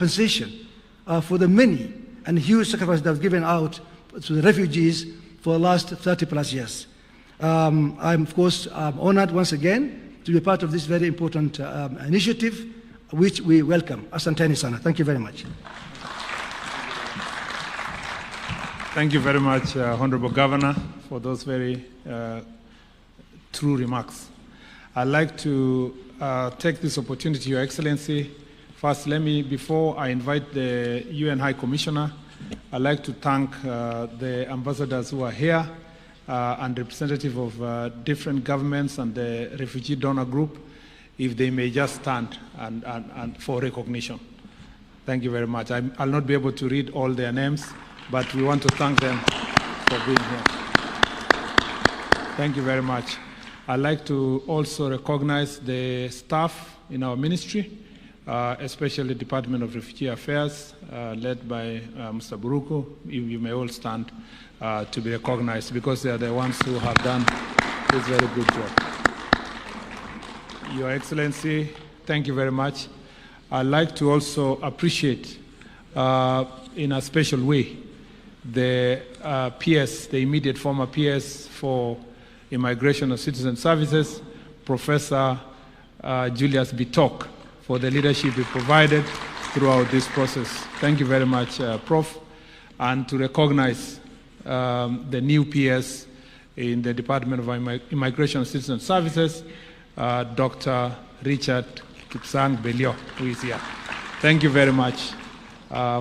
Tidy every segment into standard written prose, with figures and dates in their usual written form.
compensation for the many and huge sacrifices that was given out to the refugees for the last 30 plus years. I'm, of course, honored once again to be part of this very important initiative, which we welcome. Asanteni sana. Thank you very much. Thank you very much, Honorable Governor, for those very true remarks. I'd like to take this opportunity, Your Excellency. First, let me, before I invite the UN High Commissioner, I'd like to thank the ambassadors who are here and representatives of different governments and the refugee donor group, if they may just stand and for recognition. Thank you very much. I'll not be able to read all their names, but we want to thank them for being here. Thank you very much. I'd like to also recognize the staff in our ministry, especially Department of Refugee Affairs, led by Mr. Buruku. You may all stand to be recognized because they are the ones who have done this very good job. Your Excellency, thank you very much. I'd like to also appreciate in a special way the PS, the immediate former PS for Immigration and Citizen Services, Professor Julius Bitok, for the leadership he provided throughout this process. Thank you very much, Prof. And to recognize the new PS in the Department of Immigration and Citizen Services, Dr. Richard Kipsang Belio, who is here. Thank you very much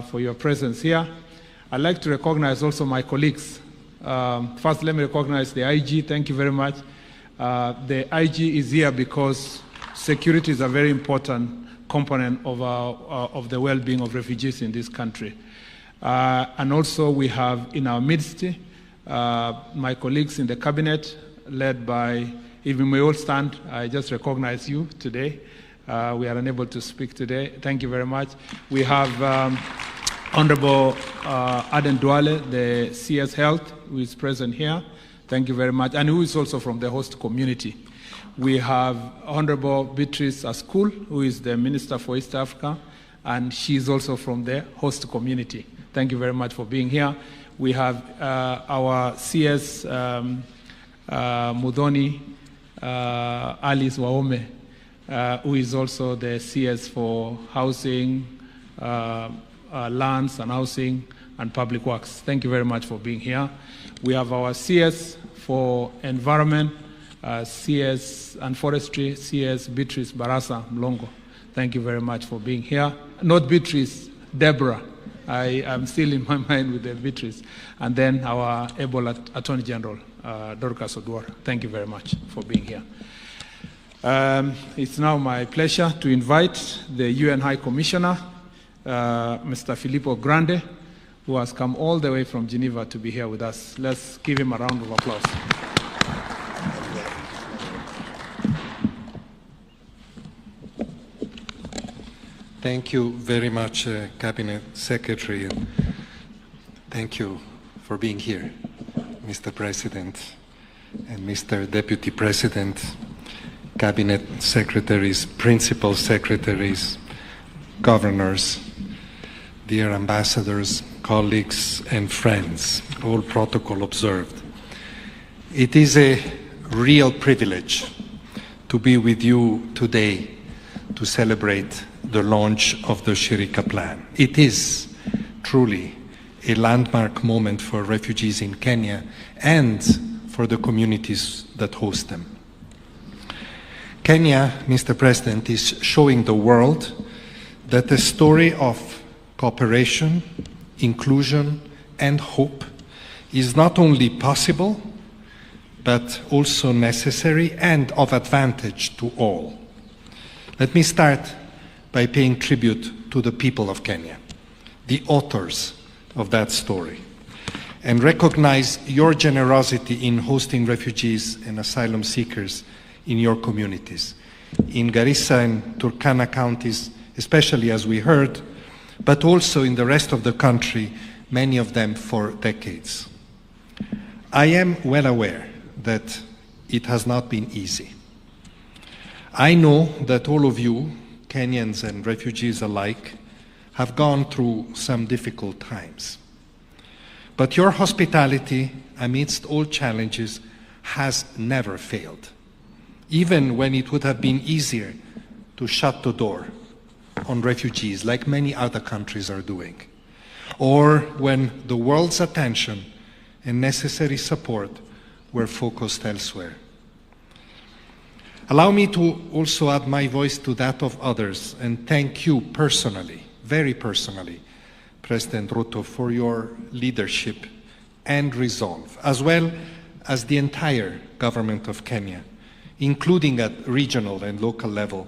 for your presence here. I'd like to recognize also my colleagues. First, let me recognize the IG. Thank you very much. The IG is here because security is a very important component of the well-being of refugees in this country. And also we have in our midst my colleagues in the cabinet, led by, if we may all stand, I just recognize you today. We are unable to speak today. Thank you very much. We have Honorable Aden Duale, the CS Health, who is present here. Thank you very much, and who is also from the host community. We have Honorable Beatrice Askul, who is the Minister for East Africa, and she is also from the host community. Thank you very much for being here. We have our CS Mudhoni Alice Waome, who is also the CS for housing, lands and housing and public works. Thank you very much for being here. We have our CS for environment, CS and forestry, CS Beatrice Barasa Mlongo. Thank you very much for being here. Not Beatrice, Deborah. I am still in my mind with the Beatrice. And then our able Attorney General, Dorcas Oduor. Thank you very much for being here. It's now my pleasure to invite the UN High Commissioner, Mr. Filippo Grande, who has come all the way from Geneva to be here with us. Let's give him a round of applause. Thank you very much, Cabinet Secretary, and thank you for being here, Mr. President and Mr. Deputy President, Cabinet Secretaries, Principal Secretaries, Governors, dear ambassadors, colleagues and friends, all protocol observed. It is a real privilege to be with you today to celebrate the launch of the Shirika plan. It is truly a landmark moment for refugees in Kenya and for the communities that host them. Kenya, Mr. President, is showing the world that the story of cooperation, inclusion, and hope is not only possible, but also necessary and of advantage to all. Let me start by paying tribute to the people of Kenya, the authors of that story, and recognize your generosity in hosting refugees and asylum seekers in your communities. In Garissa and Turkana counties, especially as we heard, but also in the rest of the country, many of them for decades. I am well aware that it has not been easy. I know that all of you, Kenyans and refugees alike, have gone through some difficult times. But your hospitality, amidst all challenges, has never failed, even when it would have been easier to shut the door on refugees, like many other countries are doing, or when the world's attention and necessary support were focused elsewhere. Allow me to also add my voice to that of others and thank you personally, very personally, President Ruto, for your leadership and resolve, as well as the entire government of Kenya, including at regional and local level,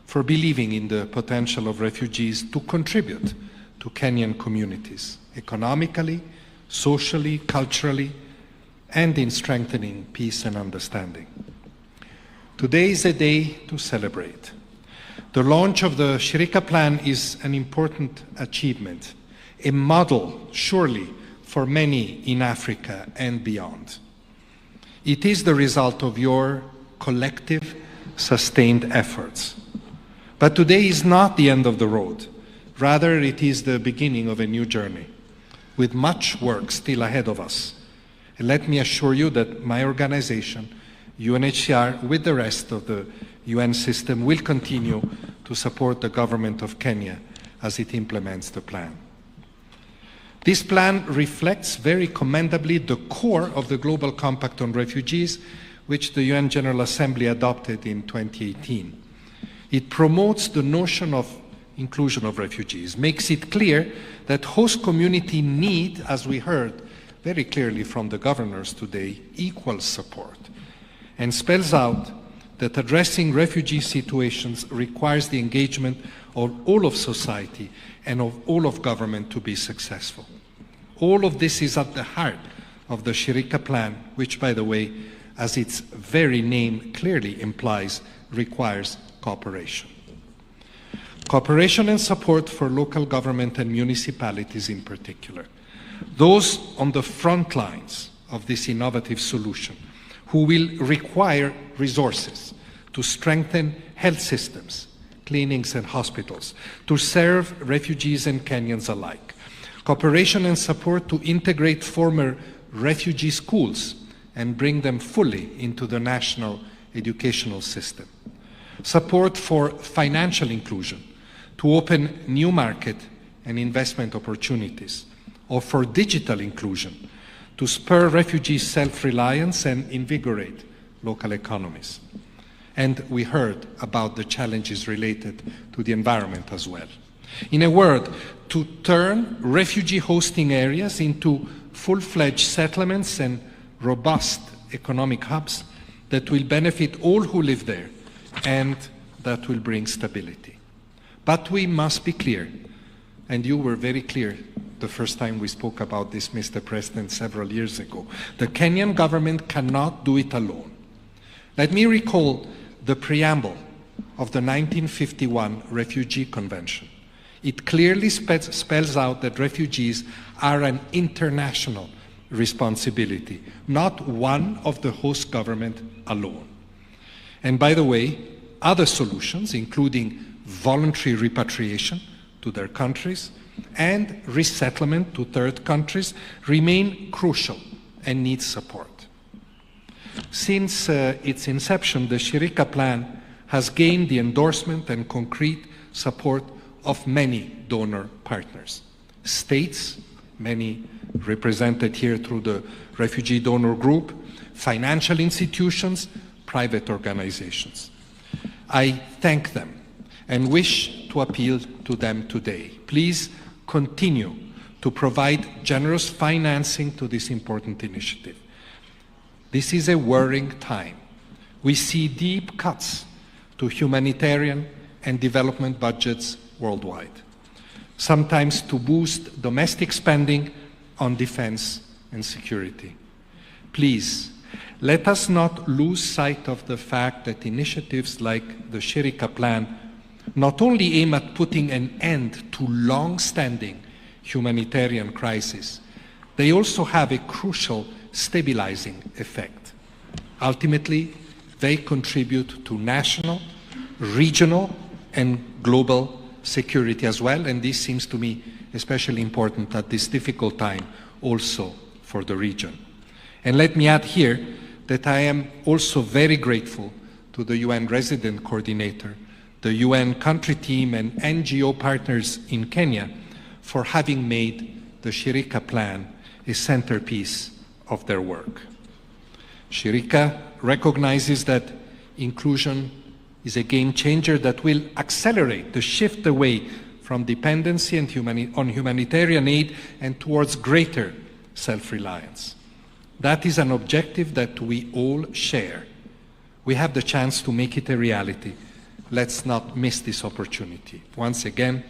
for believing in the potential of refugees to contribute to Kenyan communities, economically, socially, culturally, and in strengthening peace and understanding. Today is a day to celebrate. The launch of the Shirika plan is an important achievement, a model, surely, for many in Africa and beyond. It is the result of your collective, sustained efforts. But today is not the end of the road. Rather, it is the beginning of a new journey, with much work still ahead of us. And let me assure you that my organization, UNHCR, with the rest of the UN system, will continue to support the government of Kenya as it implements the plan. This plan reflects very commendably the core of the Global Compact on Refugees, which the UN General Assembly adopted in 2018. It promotes the notion of inclusion of refugees, makes it clear that host community need, as we heard very clearly from the governors today, equal support, and spells out that addressing refugee situations requires the engagement of all of society and of all of government to be successful. All of this is at the heart of the Shirika plan, which, by the way, as its very name clearly implies, requires cooperation. Cooperation and support for local government and municipalities in particular. Those on the front lines of this innovative solution, who will require resources to strengthen health systems, clinics and hospitals, to serve refugees and Kenyans alike. Cooperation and support to integrate former refugee schools and bring them fully into the national educational system. Support for financial inclusion, to open new market and investment opportunities, or for digital inclusion, to spur refugee self-reliance and invigorate local economies. And we heard about the challenges related to the environment as well. In a word, to turn refugee hosting areas into full-fledged settlements and robust economic hubs that will benefit all who live there and that will bring stability. But we must be clear, and you were very clear the first time we spoke about this, Mr. President, several years ago. The Kenyan government cannot do it alone. Let me recall the preamble of the 1951 Refugee Convention. It clearly spells out that refugees are an international responsibility, not one of the host government alone. And by the way, other solutions, including voluntary repatriation to their countries and resettlement to third countries, remain crucial and need support. Since its inception, the Shirika plan has gained the endorsement and concrete support of many donor partners. States, many represented here through the Refugee Donor Group, financial institutions, private organizations. I thank them and wish to appeal to them today. Please continue to provide generous financing to this important initiative. This is a worrying time. We see deep cuts to humanitarian and development budgets worldwide, sometimes to boost domestic spending on defense and security. Please, let us not lose sight of the fact that initiatives like the Shirika plan not only aim at putting an end to long-standing humanitarian crises, they also have a crucial stabilizing effect. Ultimately, they contribute to national, regional, and global security as well, and this seems to me especially important at this difficult time also for the region. And let me add here that I am also very grateful to the UN Resident Coordinator, the UN country team and NGO partners in Kenya for having made the Shirika plan a centerpiece of their work. Shirika recognizes that inclusion is a game changer that will accelerate the shift away from dependency and on humanitarian aid and towards greater self-reliance. That is an objective that we all share. We have the chance to make it a reality. Let's not miss this opportunity. Once again,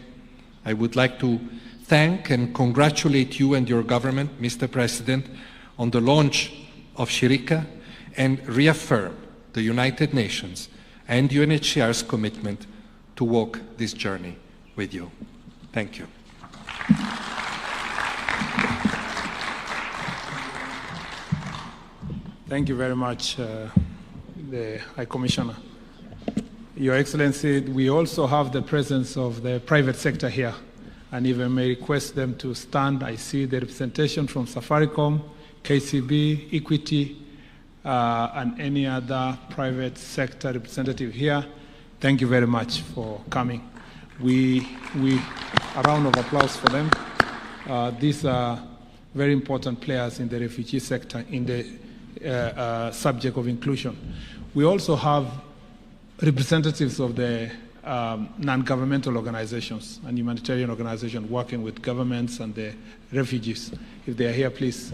I would like to thank and congratulate you and your government, Mr. President, on the launch of Shirika and reaffirm the United Nations and UNHCR's commitment to walk this journey with you. Thank you. Thank you very much, the High Commissioner. Your Excellency, we also have the presence of the private sector here, and if I may request them to stand. I see the representation from Safaricom, KCB, Equity, and any other private sector representative here. Thank you very much for coming. A round of applause for them. These are very important players in the refugee sector in the subject of inclusion. We also have representatives of the non-governmental organizations and humanitarian organizations working with governments and the refugees. If they are here, please,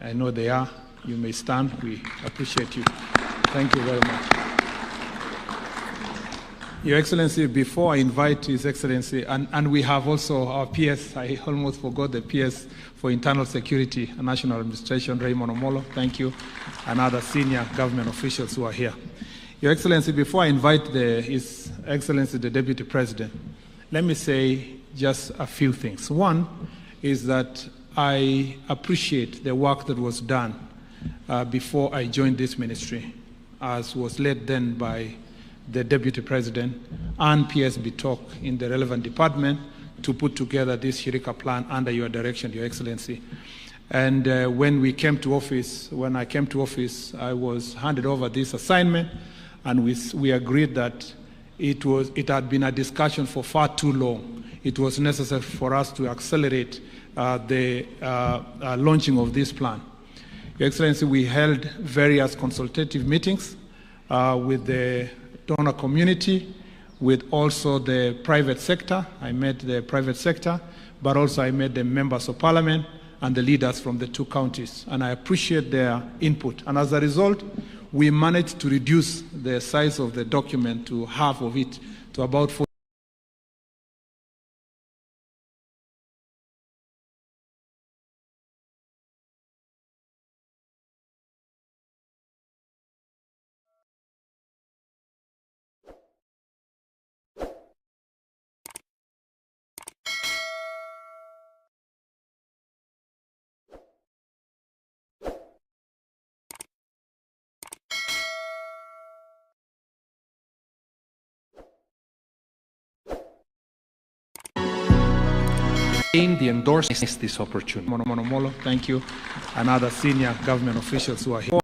I know they are. You may stand. We appreciate you. Thank you very much. Your Excellency, before I invite His Excellency, and we have also our PS, I almost forgot the PS for Internal Security and National Administration, Raymond Omolo, thank you, and other senior government officials who are here. Your Excellency, before I invite His Excellency, the Deputy President, let me say just a few things. One is that I appreciate the work that was done before I joined this ministry, as was led then by the Deputy President and PS Bitok in the relevant department to put together this Shirika plan under your direction, Your Excellency. And when I came to office, I was handed over this assignment, and we agreed that it had been a discussion for far too long. It was necessary for us to accelerate the launching of this plan. Your Excellency, we held various consultative meetings with the donor community, with also the private sector. I met the private sector, but also I met the members of parliament and the leaders from the two counties, and I appreciate their input. And as a result, we managed to reduce the size of the document to half of it, to about 40. The endorsement is this opportunity. Monomolo, thank you, and other senior government officials who are here.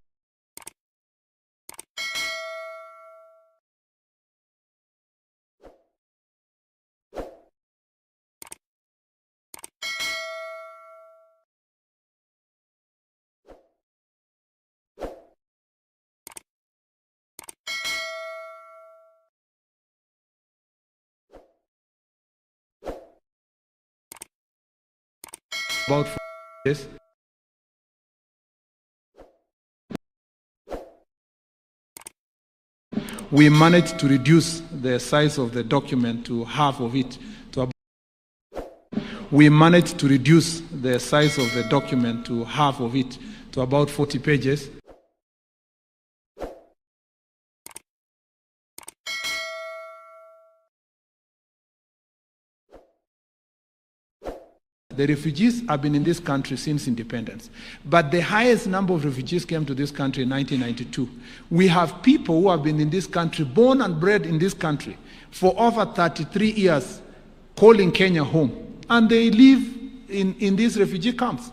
About this. We managed to reduce the size of the document to half of it. We managed to reduce the size of the document to half of it, to about 40 pages. the refugees have been in this country since independence. But the highest number of refugees came to this country in 1992. We have people who have been in this country, born and bred in this country, for over 33 years, calling Kenya home. And they live in these refugee camps.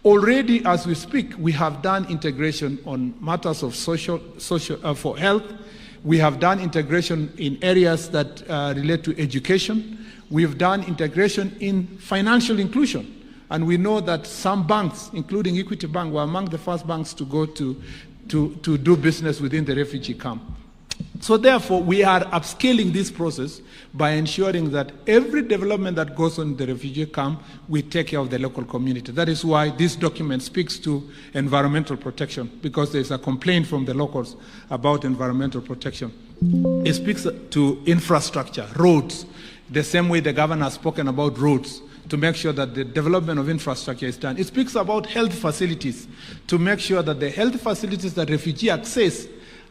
Already, as we speak, we have done integration on matters of for health. We have done integration in areas that relate to education. We've done integration in financial inclusion. And we know that some banks, including Equity Bank, were among the first banks to go to do business within the refugee camp. So therefore, we are upscaling this process by ensuring that every development that goes on in the refugee camp, we take care of the local community. That is why this document speaks to environmental protection, because there's a complaint from the locals about environmental protection. It speaks to infrastructure, roads, the same way the governor has spoken about roads, to make sure that the development of infrastructure is done. It speaks about health facilities, to make sure that the health facilities that refugees access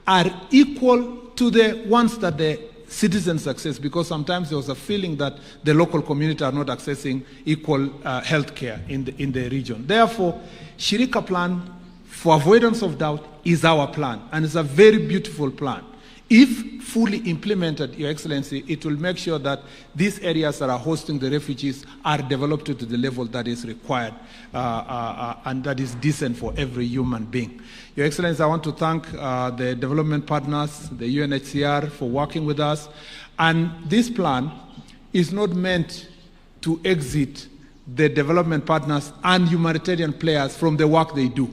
are equal to the ones that the citizens access, because sometimes there was a feeling that the local community are not accessing equal health care in the region. Therefore, Shirika plan, for avoidance of doubt, is our plan, and it's a very beautiful plan. If fully implemented, Your Excellency, it will make sure that these areas that are hosting the refugees are developed to the level that is required and that is decent for every human being. Your Excellency, I want to thank the development partners, the UNHCR, for working with us. And this plan is not meant to exit the development partners and humanitarian players from the work they do.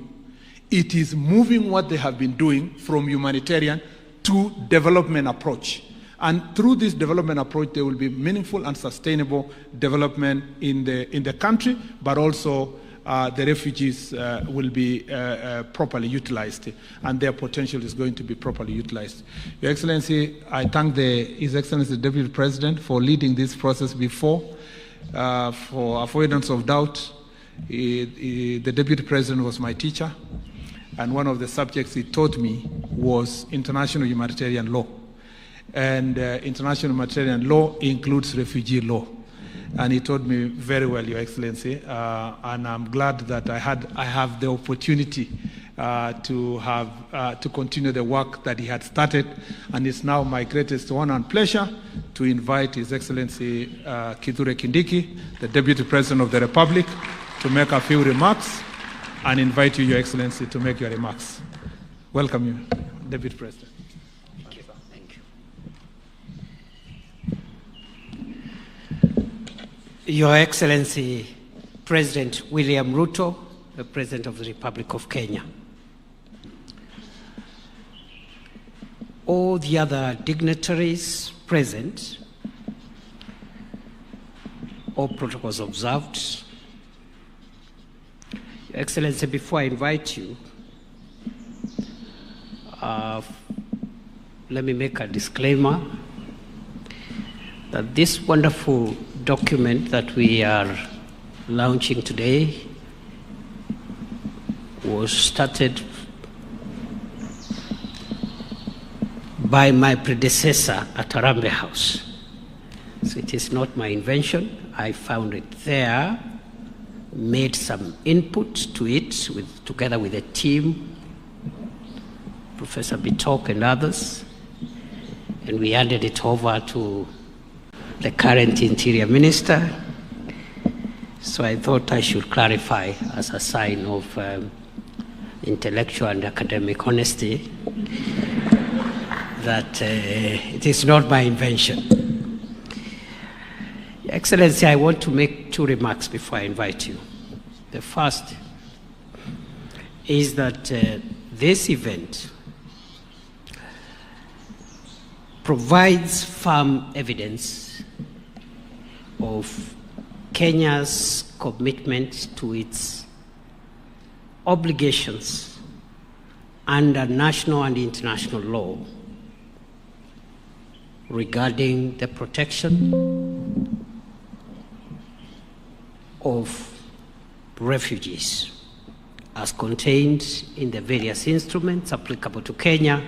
It is moving what they have been doing from humanitarian to development approach. And through this development approach, there will be meaningful and sustainable development in the country, but also the refugees will be properly utilized, and their potential is going to be properly utilized. Your Excellency, I thank His Excellency the Deputy President for leading this process before. For avoidance of doubt, the Deputy President was my teacher, and one of the subjects he taught me was international humanitarian law. And international humanitarian law includes refugee law. And he taught me very well, Your Excellency, and I'm glad that I have the opportunity to continue the work that he had started, and it's now my greatest honor and pleasure to invite His Excellency Kithure Kindiki, the Deputy President of the Republic, to make a few remarks, and invite you, Your Excellency, to make your remarks. Welcome you, Deputy President. Thank you. Thank you. Your Excellency, President William Ruto, the President of the Republic of Kenya. All the other dignitaries present, all protocols observed. Your Excellency, before I invite you, let me make a disclaimer that this wonderful document that we are launching today was started by my predecessor at Harambee House. So it is not my invention. I found it there, made some input to it together with a team, Professor Bitok and others, and we handed it over to the current Interior Minister. So I thought I should clarify as a sign of intellectual and academic honesty that it is not my invention. Your Excellency, I want to make two remarks before I invite you. The first is that this event provides firm evidence of Kenya's commitment to its obligations under national and international law regarding the protection of refugees as contained in the various instruments applicable to Kenya,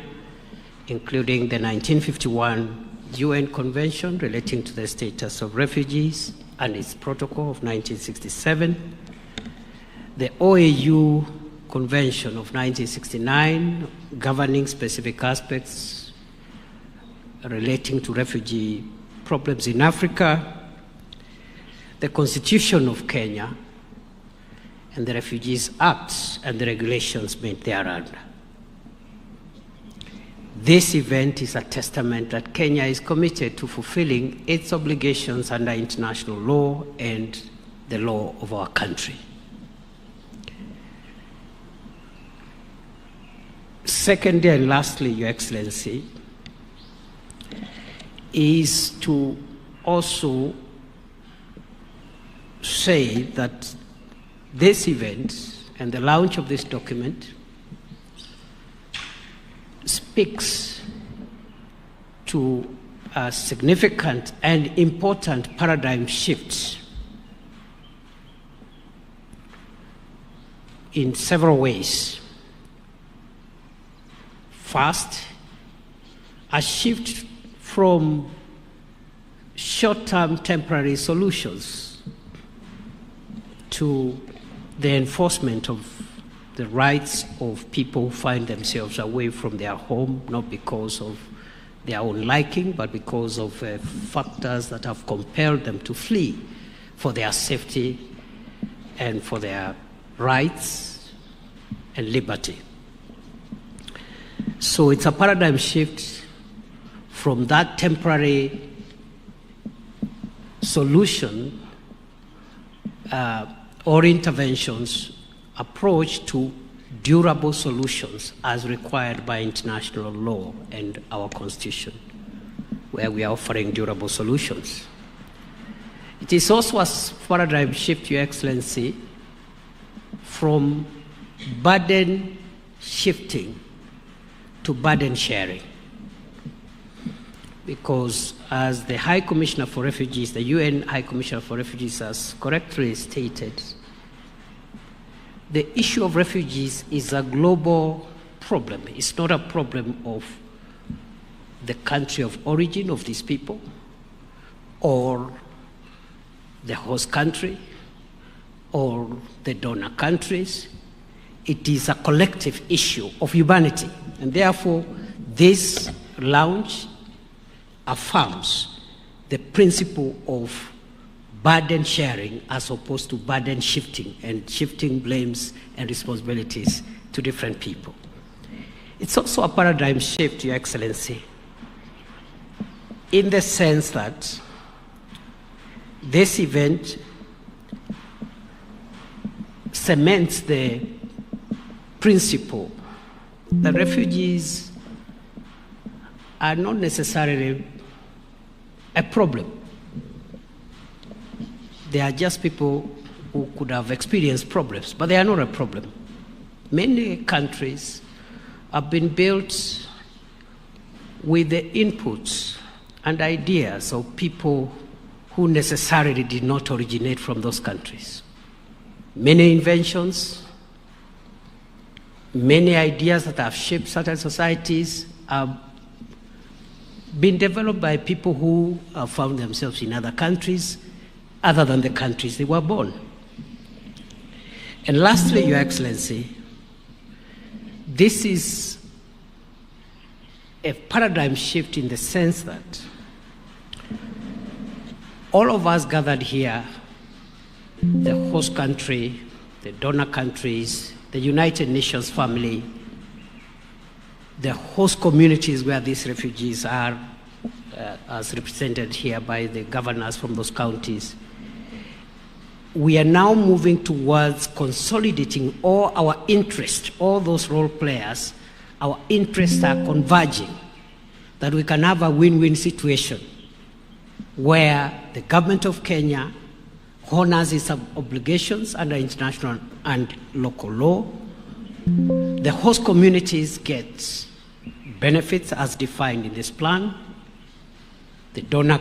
including the 1951 UN Convention relating to the status of refugees, and its protocol of 1967, the OAU Convention of 1969 governing specific aspects relating to refugee problems in Africa, the Constitution of Kenya, and the Refugees Acts and the regulations made thereunder. This event is a testament that Kenya is committed to fulfilling its obligations under international law and the law of our country. Secondly and lastly, Your Excellency, is to also say that this event and the launch of this document speaks to a significant and important paradigm shift in several ways. First, a shift from short-term temporary solutions to the enforcement of the rights of people who find themselves away from their home, not because of their own liking, but because of factors that have compelled them to flee for their safety and for their rights and liberty. So it's a paradigm shift from that temporary solution or interventions approach to durable solutions as required by international law and our Constitution, where we are offering durable solutions. It is also a paradigm shift, Your Excellency, from burden shifting to burden sharing. Because as the High Commissioner for Refugees, the UN High Commissioner for Refugees has correctly stated, the issue of refugees is a global problem. It's not a problem of the country of origin of these people or the host country or the donor countries. It is a collective issue of humanity. And therefore, this launch affirms the principle of burden sharing as opposed to burden shifting and shifting blames and responsibilities to different people. It's also a paradigm shift, Your Excellency, in the sense that this event cements the principle that refugees are not necessarily a problem. They are just people who could have experienced problems, but they are not a problem. Many countries have been built with the inputs and ideas of people who necessarily did not originate from those countries. Many inventions, many ideas that have shaped certain societies have been developed by people who have found themselves in other countries other than the countries they were born. And lastly, Your Excellency, this is a paradigm shift in the sense that all of us gathered here, the host country, the donor countries, the United Nations family, the host communities where these refugees are, as represented here by the governors from those counties, we are now moving towards consolidating all our interests, all those role players, our interests are converging, that we can have a win-win situation where the government of Kenya honors its obligations under international and local law. The host communities get benefits as defined in this plan. The donor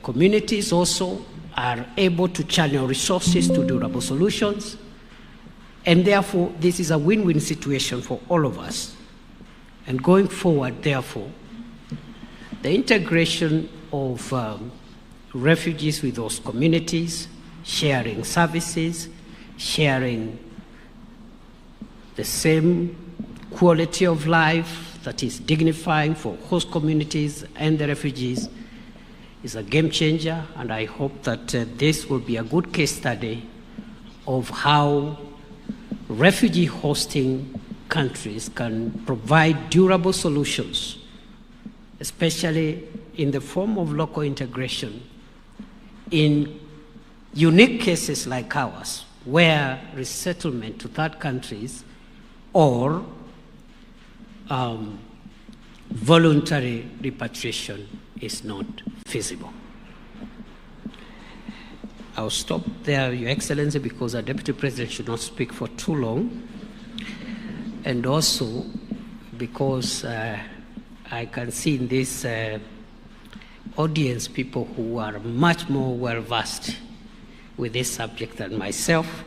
communities also are able to channel resources to durable solutions. And therefore, this is a win-win situation for all of us. And going forward, therefore, the integration of refugees with those communities, sharing services, sharing the same quality of life that is dignifying for host communities and the refugees is a game changer, and I hope that this will be a good case study of how refugee hosting countries can provide durable solutions, especially in the form of local integration in unique cases like ours, where resettlement to third countries or voluntary repatriation is not feasible. I'll stop there, Your Excellency, because our Deputy President should not speak for too long, and also because I can see in this audience people who are much more well-versed with this subject than myself,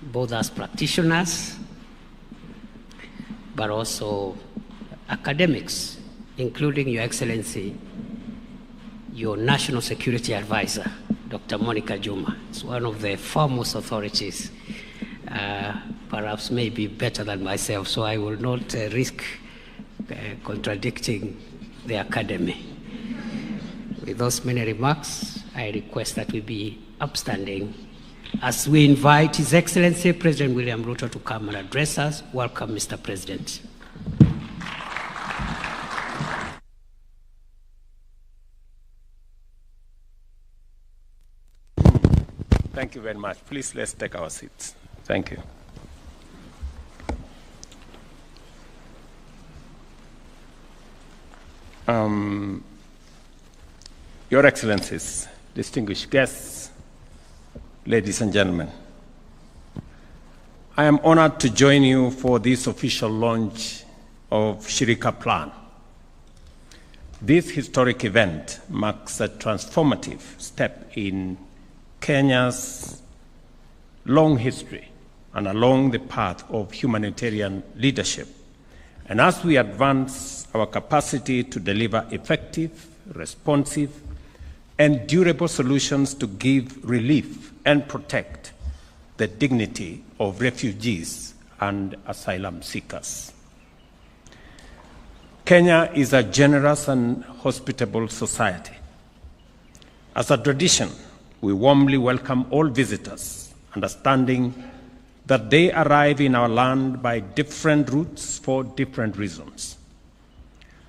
both as practitioners, but also academics, including Your Excellency, your National Security Advisor, Dr. Monica Juma. Is one of the foremost authorities, perhaps maybe better than myself, so I will not risk contradicting the academy. With those many remarks, I request that we be upstanding as we invite His Excellency President William Ruto to come and address us. Welcome, Mr. President. Thank you very much. Please, let's take our seats. Thank you. Your Excellencies, distinguished guests, ladies and gentlemen, I am honored to join you for this official launch of Shirika Plan. This historic event marks a transformative step in Kenya's long history and along the path of humanitarian leadership. And as we advance our capacity to deliver effective, responsive, and durable solutions to give relief and protect the dignity of refugees and asylum seekers. Kenya is a generous and hospitable society. As a tradition, we warmly welcome all visitors, understanding that they arrive in our land by different routes for different reasons.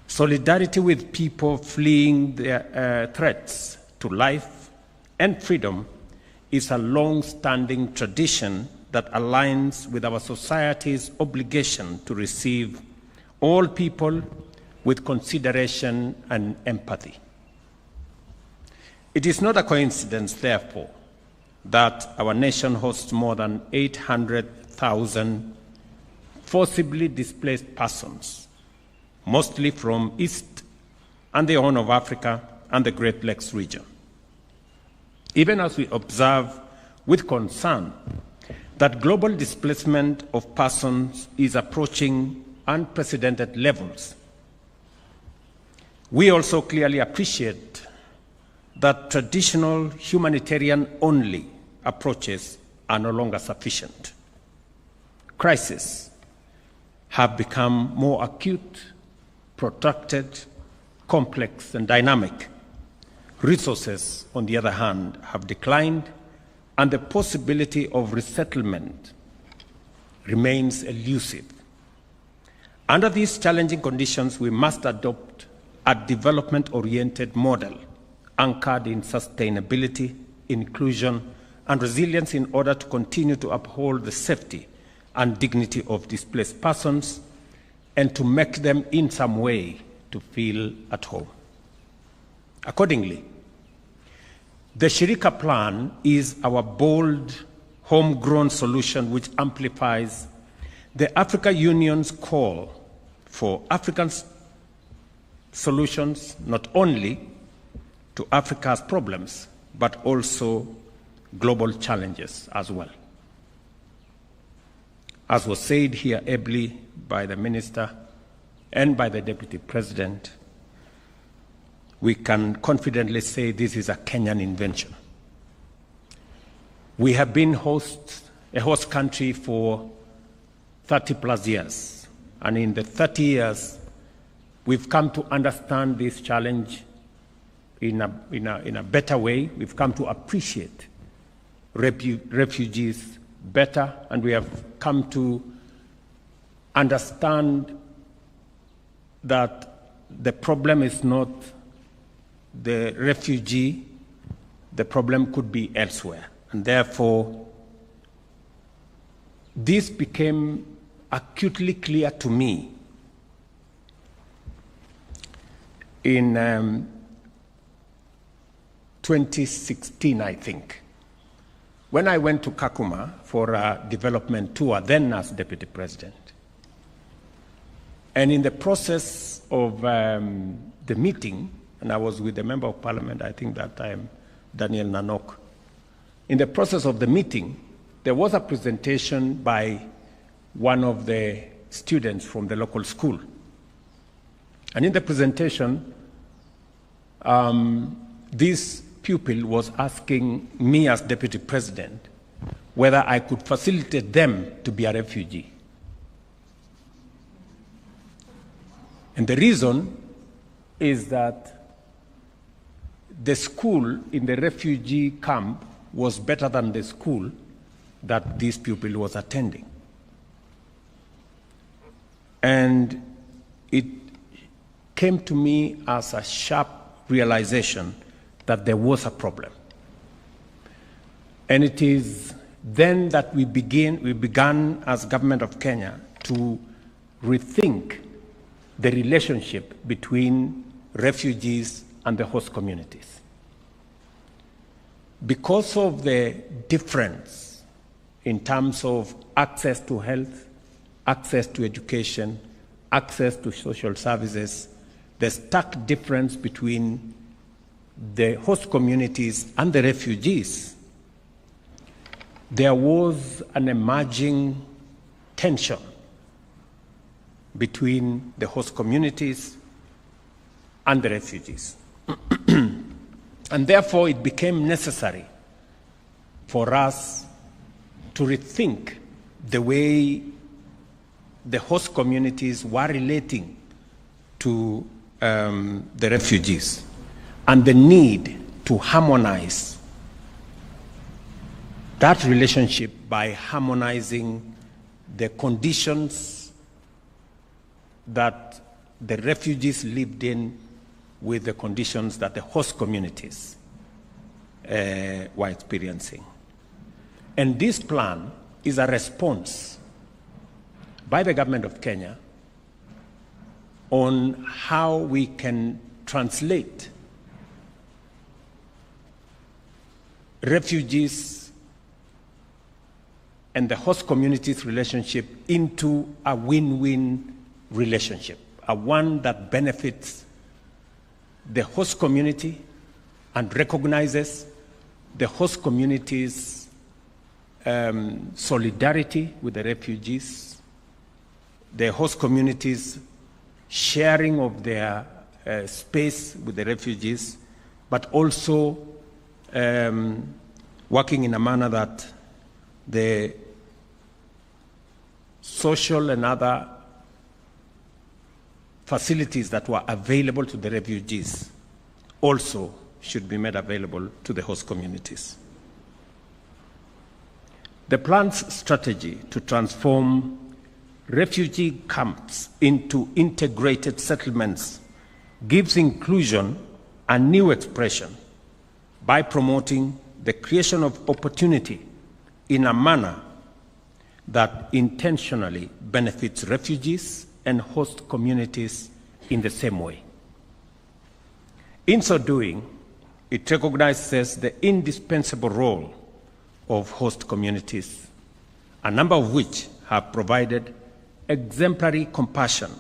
Solidarity with people fleeing their threats to life and freedom is a long-standing tradition that aligns with our society's obligation to receive all people with consideration and empathy. It is not a coincidence, therefore, that our nation hosts more than 800,000 forcibly displaced persons, mostly from East and the Horn of Africa and the Great Lakes region. Even as we observe with concern that global displacement of persons is approaching unprecedented levels, we also clearly appreciate that traditional humanitarian-only approaches are no longer sufficient. Crises have become more acute, protracted, complex, and dynamic. Resources, on the other hand, have declined, and the possibility of resettlement remains elusive. Under these challenging conditions, we must adopt a development-oriented model anchored in sustainability, inclusion, and resilience in order to continue to uphold the safety and dignity of displaced persons and to make them in some way to feel at home. Accordingly, the Shirika Plan is our bold, homegrown solution which amplifies the African Union's call for African solutions not only to Africa's problems, but also global challenges as well. As was said here ably by the Minister and by the Deputy President, we can confidently say this is a Kenyan invention. We have been a host country for 30 plus years. And in the 30 years, we've come to understand this challenge in a better way. We've come to appreciate refugees better, and we have come to understand that the problem is not the refugee, the problem could be elsewhere. And therefore, this became acutely clear to me in 2016, I think, when I went to Kakuma for a development tour, then as Deputy President. And in the process of the meeting, and I was with the Member of Parliament, I think that time, Daniel Nanok. In the process of the meeting, there was a presentation by one of the students from the local school. And in the presentation, this pupil was asking me as Deputy President whether I could facilitate them to be a refugee. And the reason is that the school in the refugee camp was better than the school that this pupil was attending. And it came to me as a sharp realization that there was a problem. And it is then that we began as Government of Kenya to rethink the relationship between refugees and the host communities. Because of the difference in terms of access to health, access to education, access to social services, the stark difference between the host communities and the refugees, there was an emerging tension between the host communities and the refugees. And therefore, it became necessary for us to rethink the way the host communities were relating to the refugees, and the need to harmonize that relationship by harmonizing the conditions that the refugees lived in with the conditions that the host communities were experiencing. And this plan is a response by the government of Kenya on how we can translate refugees and the host community's relationship into a win-win relationship, a one that benefits the host community and recognizes the host community's solidarity with the refugees, the host community's sharing of their space with the refugees, but also working in a manner that the social and other facilities that were available to the refugees also should be made available to the host communities. The plan's strategy to transform refugee camps into integrated settlements gives inclusion a new expression by promoting the creation of opportunity in a manner that intentionally benefits refugees and host communities in the same way. In so doing, it recognizes the indispensable role of host communities, a number of which have provided exemplary compassion,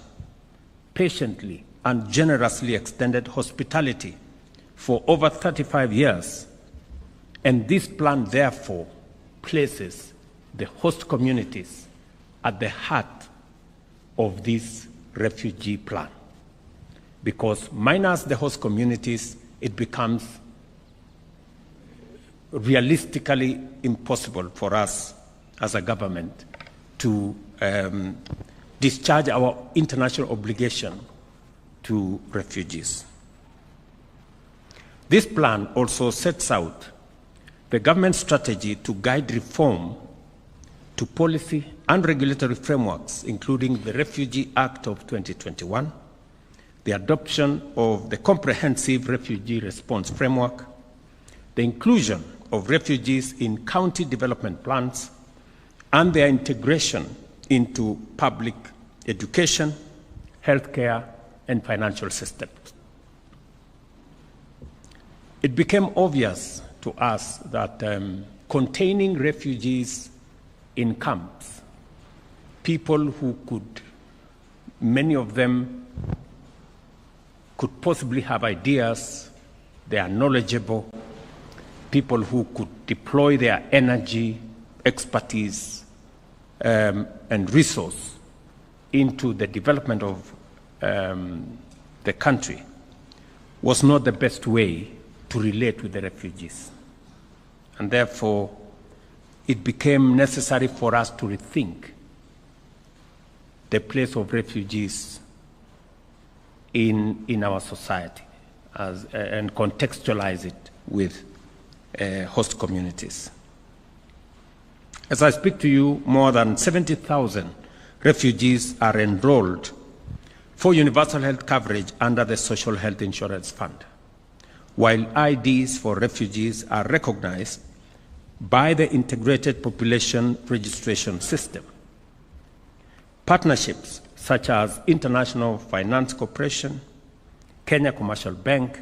patiently and generously extended hospitality for over 35 years. And this plan, therefore, places the host communities at the heart of this refugee plan. because minus the host communities, it becomes realistically impossible for us as a government to discharge our international obligation to refugees. This plan also sets out the government's strategy to guide reform to policy and regulatory frameworks, including the Refugee Act of 2021, the adoption of the Comprehensive Refugee Response Framework, the inclusion of refugees in county development plans, and their integration into public education, healthcare, and financial systems. It became obvious to us that containing refugees in camps, people who could, many of them could possibly have ideas, they are knowledgeable, people who could deploy their energy, expertise, and resource into the development of the country was not the best way to relate with the refugees. And therefore, it became necessary for us to rethink the place of refugees in our society and contextualize it with host communities. As I speak to you, more than 70,000 refugees are enrolled for universal health coverage under the Social Health Insurance Fund, while IDs for refugees are recognized by the Integrated Population Registration System. Partnerships such as International Finance Corporation, Kenya Commercial Bank,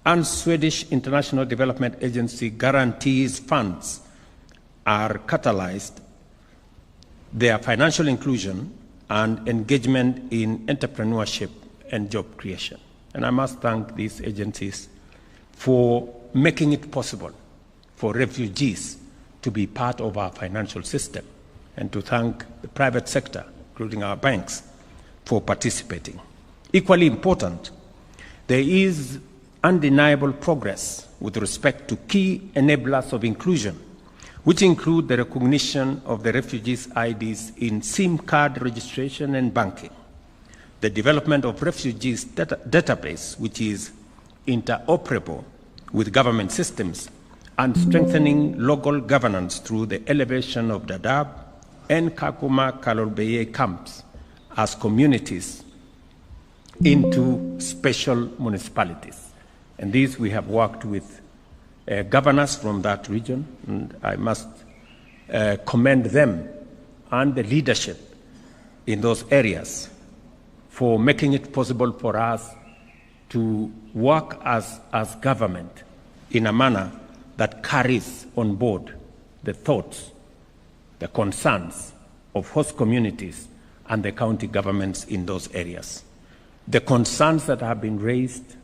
and Swedish International Development Agency guarantees funds are catalyzed their financial inclusion and engagement in entrepreneurship and job creation. And I must thank these agencies for making it possible for refugees to be part of our financial system, and to thank the private sector, including our banks, for participating. Equally important, there is undeniable progress with respect to key enablers of inclusion, which include the recognition of the refugees' IDs in SIM card registration and banking, the development of refugees' database, which is interoperable with government systems, and strengthening local governance through the elevation of Dadaab and Kakuma Kalolbeye camps as communities into special municipalities. And these we have worked with governors from that region, and I must commend them and the leadership in those areas for making it possible for us to work as government in a manner that carries on board the thoughts, the concerns of host communities and the county governments in those areas. The concerns that have been raised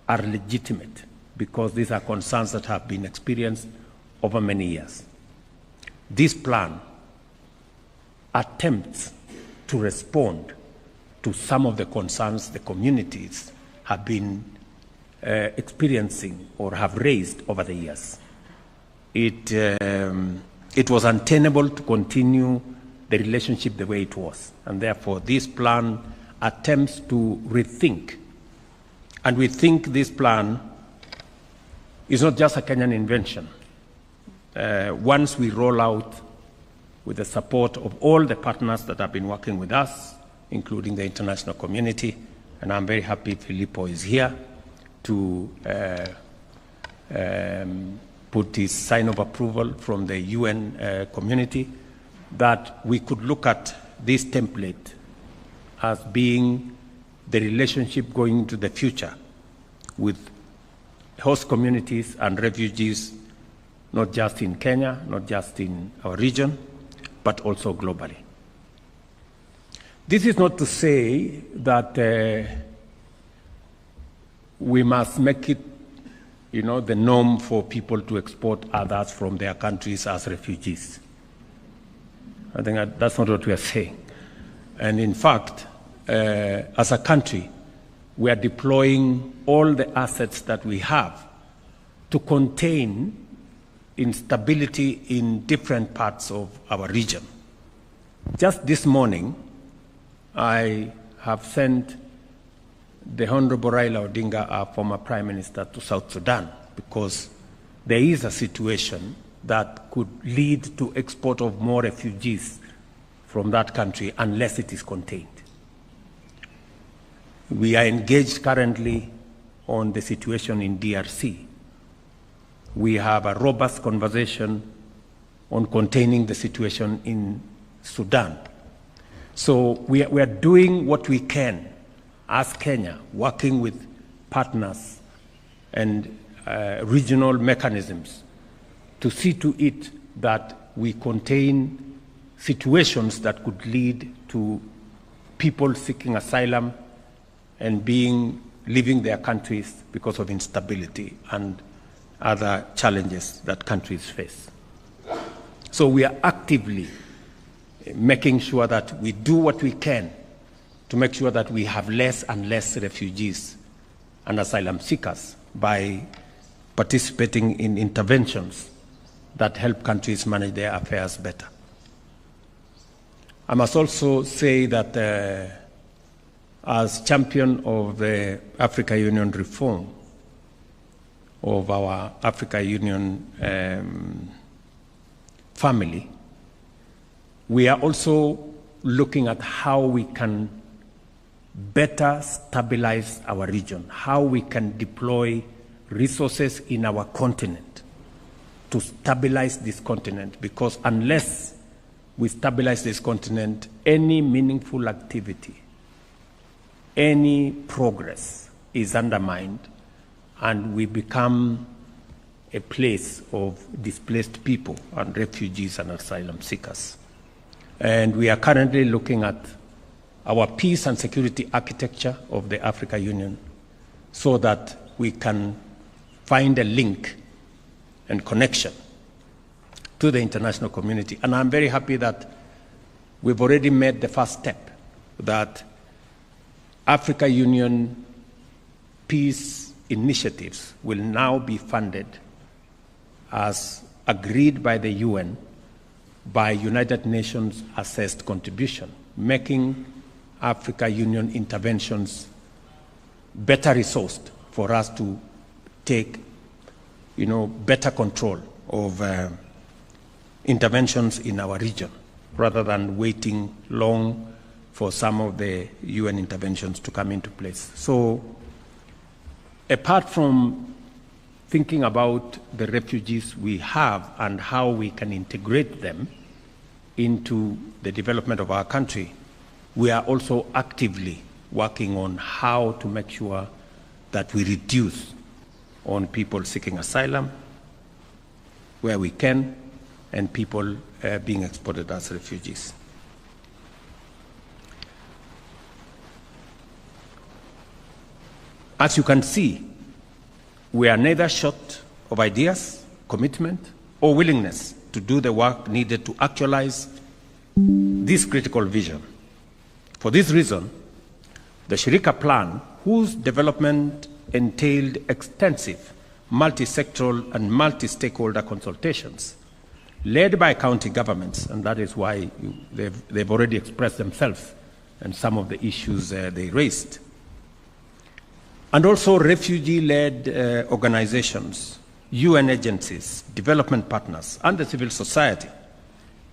are legitimate because these are concerns that have been experienced over many years. This plan attempts to respond to some of the concerns the communities have been experiencing or have raised over the years. It was untenable to continue the relationship the way it was, and therefore this plan attempts to rethink. And we think this plan is not just a Kenyan invention. Once we roll out with the support of all the partners that have been working with us, including the international community, and I'm very happy Filippo is here to put his sign of approval from the UN community, that we could look at this template as being the relationship going into the future with host communities and refugees, not just in Kenya, not just in our region, but also globally. This is not to say that we must make it, the norm for people to export others from their countries as refugees. I think that's not what we are saying. And in fact, as a country, we are deploying all the assets that we have to contain instability in different parts of our region. Just this morning, I have sent the Honorable Raila Odinga, our former Prime Minister, to South Sudan because there is a situation that could lead to export of more refugees from that country unless it is contained. We are engaged currently on the situation in DRC. We have a robust conversation on containing the situation in Sudan. So we are doing what we can as Kenya, working with partners and regional mechanisms to see to it that we contain situations that could lead to people seeking asylum and leaving their countries because of instability and other challenges that countries face. So we are actively making sure that we do what we can to make sure that we have less and less refugees and asylum seekers by participating in interventions that help countries manage their affairs better. I must also say that as champion of the Africa Union reform, of our Africa Union family, we are also looking at how we can better stabilize our region, how we can deploy resources in our continent to stabilize this continent, because unless we stabilize this continent, any meaningful activity, any progress is undermined, and we become a place of displaced people and refugees and asylum seekers. And we are currently looking at our peace and security architecture of the Africa Union so that we can find a link and connection to the international community. And I'm very happy that we've already made the first step, that Africa Union peace initiatives will now be funded as agreed by the UN by United Nations assessed contribution, making Africa Union interventions better resourced for us to take, better control of interventions in our region, rather than waiting long for some of the UN interventions to come into place. So, apart from thinking about the refugees we have and how we can integrate them into the development of our country, we are also actively working on how to make sure that we reduce on people seeking asylum where we can, and people being exported as refugees. As you can see, we are neither short of ideas, commitment, or willingness to do the work needed to actualize this critical vision. For this reason, the Shirika plan, whose development entailed extensive multi-sectoral and multi-stakeholder consultations, led by county governments, and that is why they've already expressed themselves and some of the issues they raised, and also refugee-led organizations, UN agencies, development partners, and the civil society,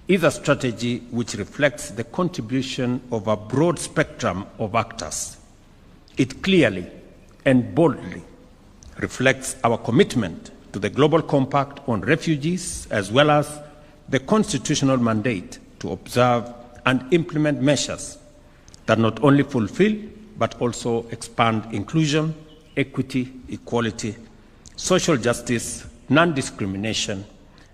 is a strategy which reflects the contribution of a broad spectrum of actors. It clearly and boldly reflects our commitment to the Global Compact on Refugees, as well as the constitutional mandate to observe and implement measures that not only fulfill but also expand inclusion, equity, equality, social justice, non-discrimination,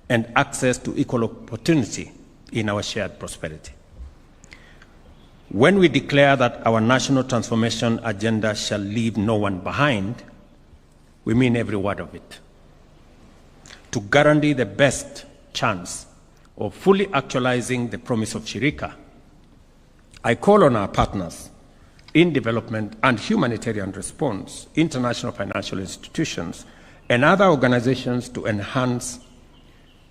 and access to equal opportunity in our shared prosperity. When we declare that our national transformation agenda shall leave no one behind, we mean every word of it. To guarantee the best chance of fully actualizing the promise of Shirika, I call on our partners in development and humanitarian response, international financial institutions, and other organizations to enhance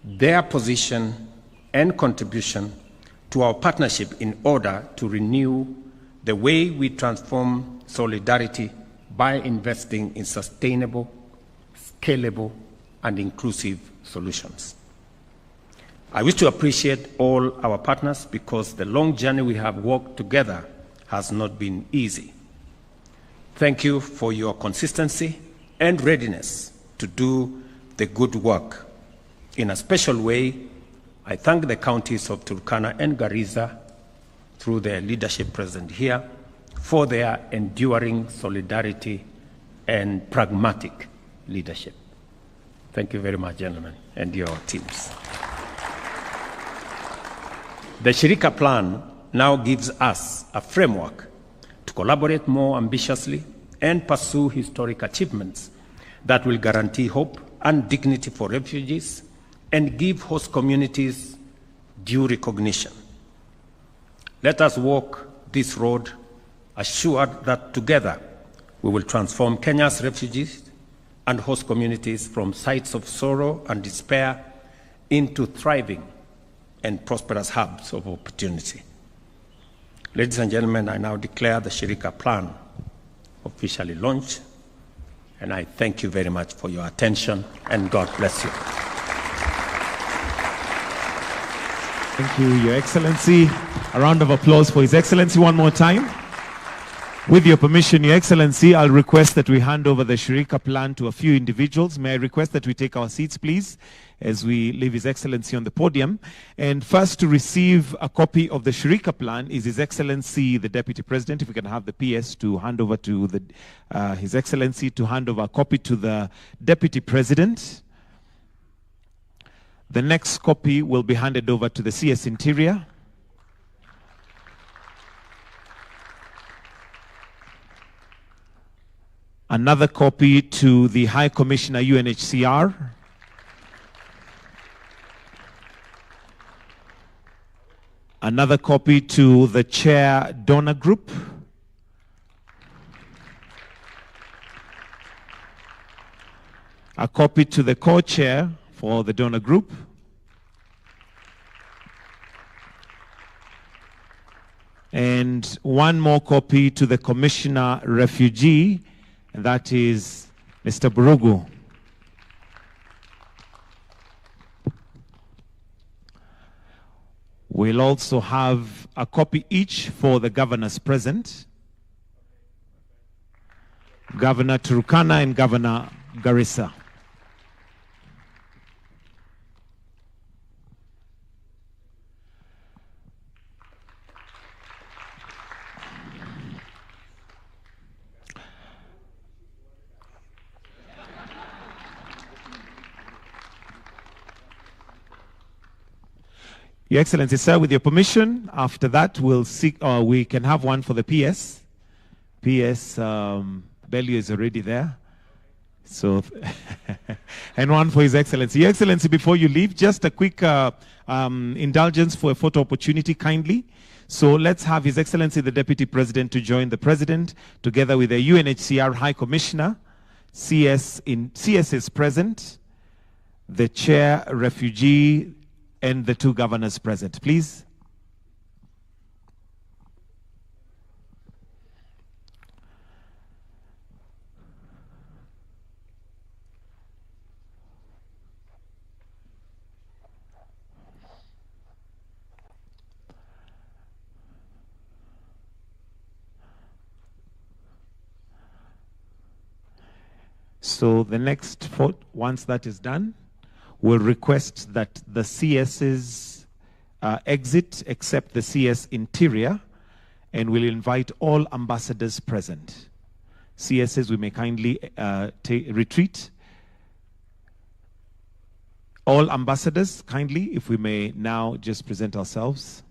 their position and contribution to our partnership in order to renew the way we transform solidarity by investing in sustainable, scalable, and inclusive solutions. I wish to appreciate all our partners because the long journey we have walked together has not been easy. Thank you for your consistency and readiness to do the good work. In a special way, I thank the counties of Turkana and Garissa, through their leadership present here, for their enduring solidarity and pragmatic leadership. Thank you very much, gentlemen, and your teams. The Shirika plan now gives us a framework to collaborate more ambitiously and pursue historic achievements that will guarantee hope and dignity for refugees and give host communities due recognition. Let us walk this road assured that together we will transform Kenya's refugees and host communities from sites of sorrow and despair into thriving and prosperous hubs of opportunity. Ladies and gentlemen, I now declare the Shirika plan officially launched, and I thank you very much for your attention, and God bless you. Thank you, Your Excellency. A round of applause for His Excellency one more time. With your permission, Your Excellency, I'll request that we hand over the Shirika plan to a few individuals. May I request that we take our seats, please, as we leave His Excellency on the podium. And first to receive a copy of the Shirika plan is His Excellency, the Deputy President. If we can have the PS to hand over to His Excellency to hand over a copy to the Deputy President. The next copy will be handed over to the CS Interior. Another copy to the High Commissioner UNHCR. Another copy to the Chair Donor Group. A copy to the Co-Chair for the Donor Group. And one more copy to the Commissioner Refugee, and that is Mr. Burugu. We'll also have a copy each for the governors present. Governor Turkana and Governor Garissa. Your Excellency, sir, with your permission, after that we'll seek, we can have one for the PS. PS, Bellew is already there. So, and one for His Excellency. Your Excellency, before you leave, just a quick indulgence for a photo opportunity, kindly. So let's have His Excellency, the Deputy President, to join the President, together with the UNHCR High Commissioner. CS is present, the Chair, Refugee, and the two governors present, please. So the next vote, once that is done, we'll request that the CS's exit except the CS Interior, and we'll invite all ambassadors present. CS's, we may kindly retreat. All ambassadors, kindly, if we may now just present ourselves.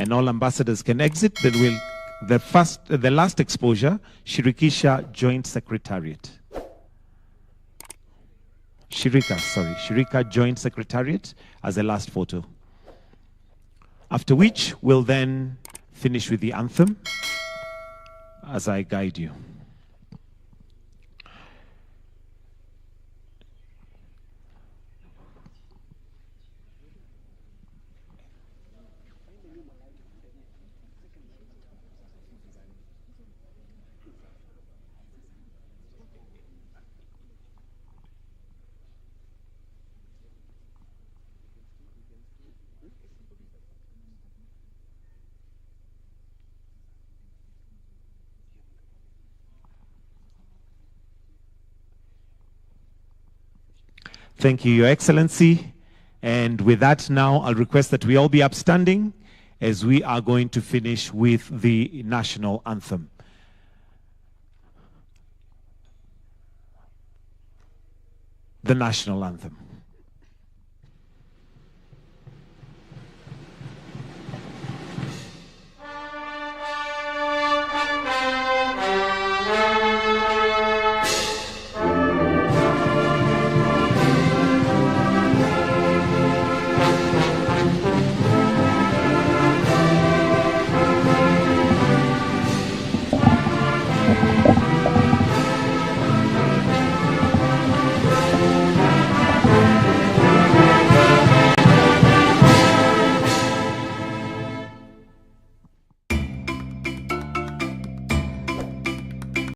and all ambassadors can exit. Then we'll, the last exposure, Shirikisha Joint Secretariat. Shirika Joint Secretariat as the last photo. After which, we'll then finish with the anthem as I guide you. Thank you, Your Excellency. And with that now, I'll request that we all be upstanding as we are going to finish with the national anthem. The national anthem.